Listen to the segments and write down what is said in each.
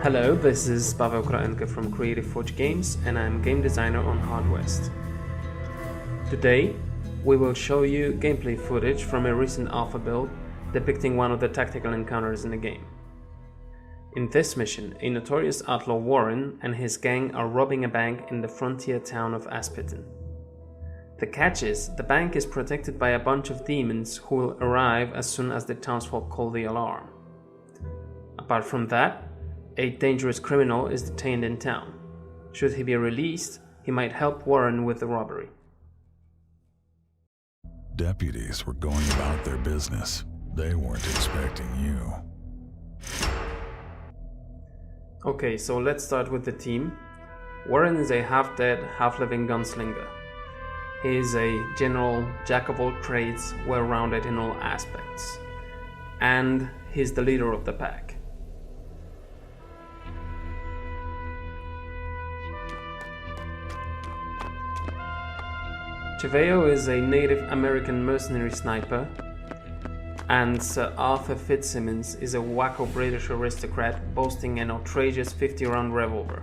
Hello, this is Pavel Kraenko from Creative Forge Games and I'm game designer on Hardwest. Today, we will show you gameplay footage from a recent alpha build depicting one of the tactical encounters in the game. In this mission, a notorious outlaw Warren and his gang are robbing a bank in the frontier town of Aspiton. The catch is, the bank is protected by a bunch of demons who will arrive as soon as the townsfolk call the alarm. Apart from that, a dangerous criminal is detained in town. Should he be released, he might help Warren with the robbery. Deputies were going about their business. They weren't expecting you. Okay, so let's start with the team. Warren is a half-dead, half-living gunslinger. He is a general, jack of all trades, well-rounded in all aspects. And he's the leader of the pack. Cheveo is a Native American mercenary sniper, and Sir Arthur Fitzsimmons is a wacko British aristocrat boasting an outrageous 50-round revolver.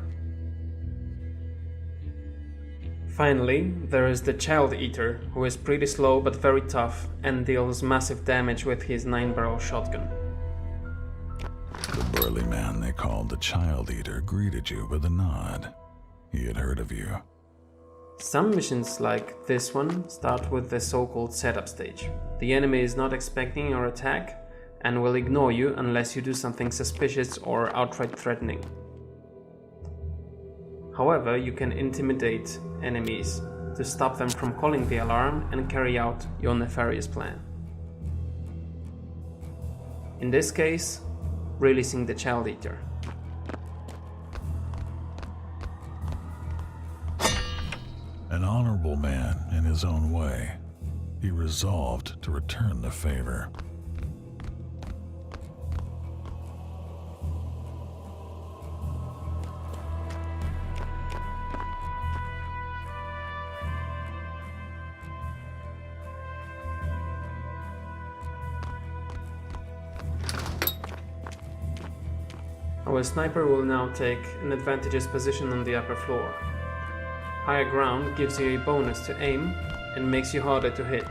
Finally, there is the Child Eater, who is pretty slow but very tough and deals massive damage with his 9-barrel shotgun. The burly man they called the Child Eater greeted you with a nod. He had heard of you. Some missions like this one start with the so-called setup stage. The enemy is not expecting your attack and will ignore you unless you do something suspicious or outright threatening. However, you can intimidate enemies to stop them from calling the alarm and carry out your nefarious plan. In this case, releasing the Child Eater. An honorable man in his own way, he resolved to return the favor. Our sniper will now take an advantageous position on the upper floor. Higher ground gives you a bonus to aim and makes you harder to hit.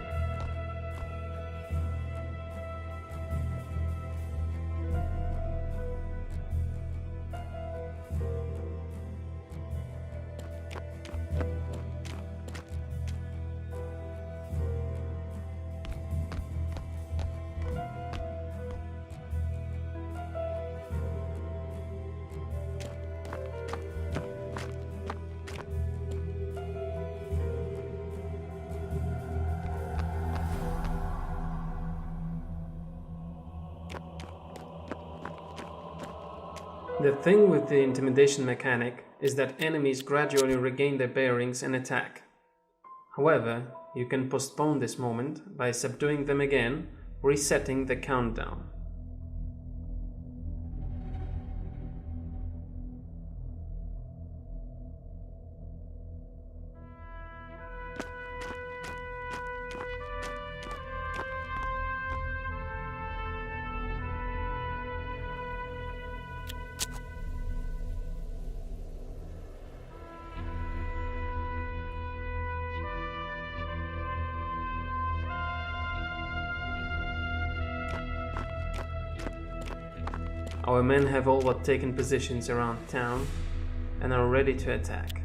The thing with the intimidation mechanic is that enemies gradually regain their bearings and attack. However, you can postpone this moment by subduing them again, resetting the countdown. Our men have all but taken positions around town and are ready to attack.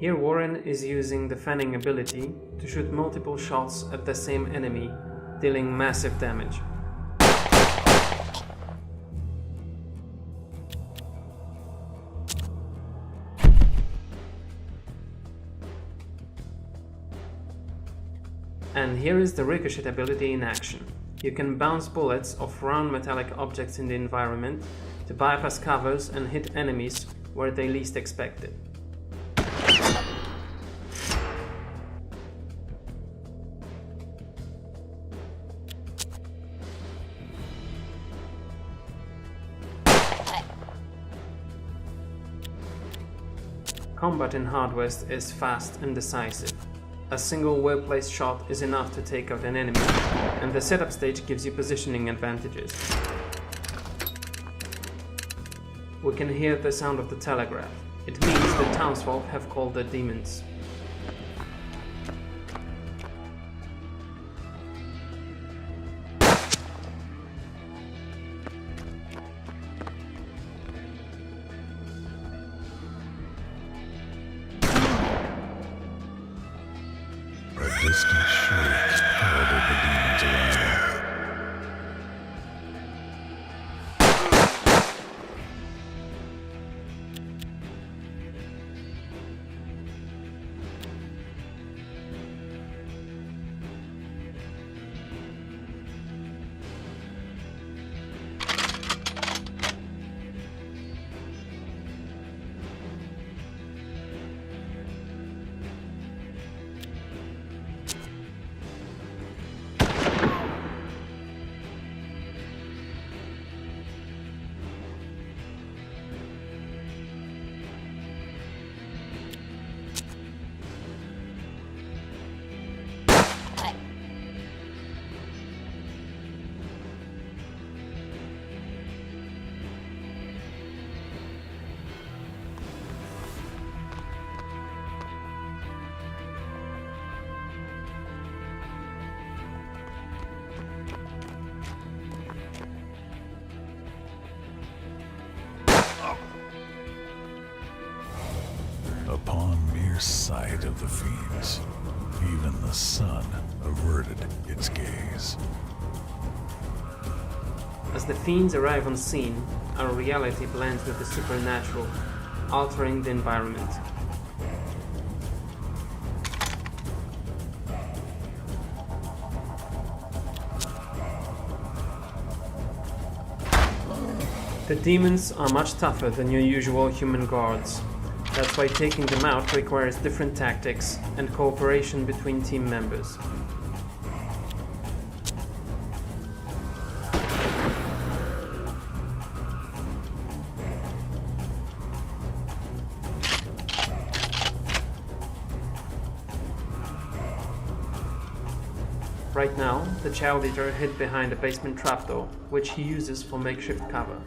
Here Warren is using the fanning ability to shoot multiple shots at the same enemy, dealing massive damage. And here is the ricochet ability in action. You can bounce bullets off round metallic objects in the environment to bypass covers and hit enemies where they least expect it. Combat in Hard West is fast and decisive. A single well-placed shot is enough to take out an enemy, and the setup stage gives you positioning advantages. We can hear the sound of the telegraph. It means the townsfolk have called the demons. A distant shriek heralded the demon's arrival. Upon mere sight of the fiends, even the sun averted its gaze. As the fiends arrive on scene, our reality blends with the supernatural, altering the environment. The demons are much tougher than your usual human guards. That's why taking them out requires different tactics and cooperation between team members. Right now, the Child Eater hid behind a basement trapdoor, which he uses for makeshift cover.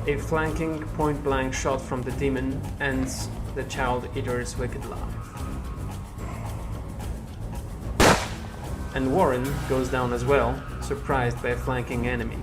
A flanking point-blank shot from the demon ends the Child Eater's wicked life. And Warren goes down as well, surprised by a flanking enemy.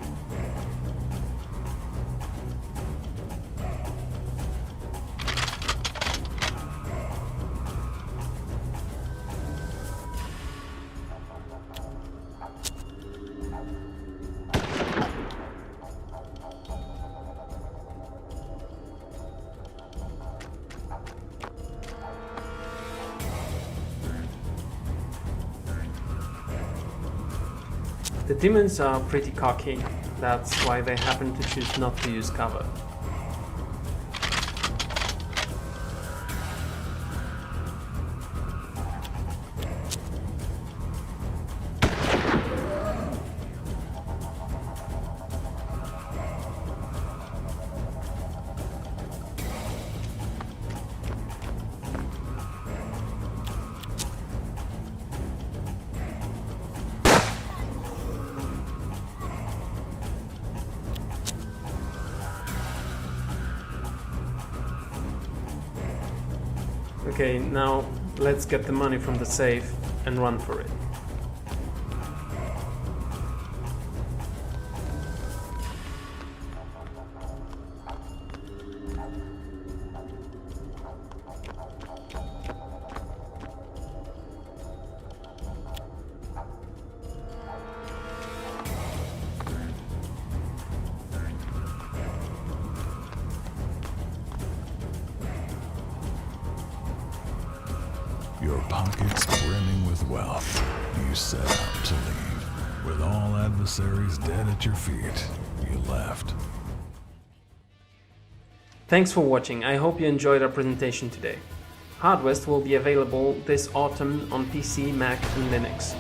The demons are pretty cocky, that's why they happen to choose not to use cover. Okay, now Let's get the money from the safe and run for it. Your pockets brimming with wealth, you set out to leave. With all adversaries dead at your feet, you left. Thanks for watching. I hope you enjoyed our presentation today. Hardwest will be available this autumn on PC, Mac and Linux.